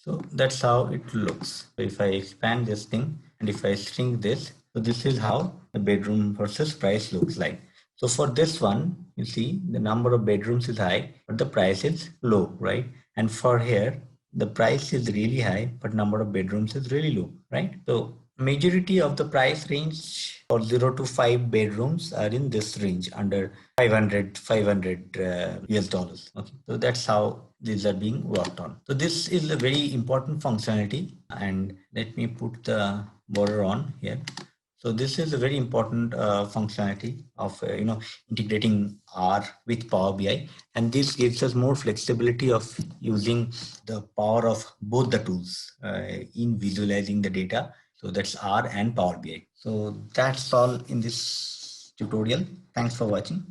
So that's how it looks. So if I expand this thing and if I shrink this, so this is how the bedroom versus price looks like. So for this one, you see the number of bedrooms is high, but the price is low, right? And for here, the price is really high, but number of bedrooms is really low, right? So majority of the price range for 0 to 5 bedrooms are in this range under 500 US dollars. Okay, so that's how these are being worked on. So this is a very important functionality, and let me put the border on here. So this is a very important functionality of integrating R with Power BI, and this gives us more flexibility of using the power of both the tools in visualizing the data. So that's R and Power BI. So that's all in this tutorial. Thanks for watching.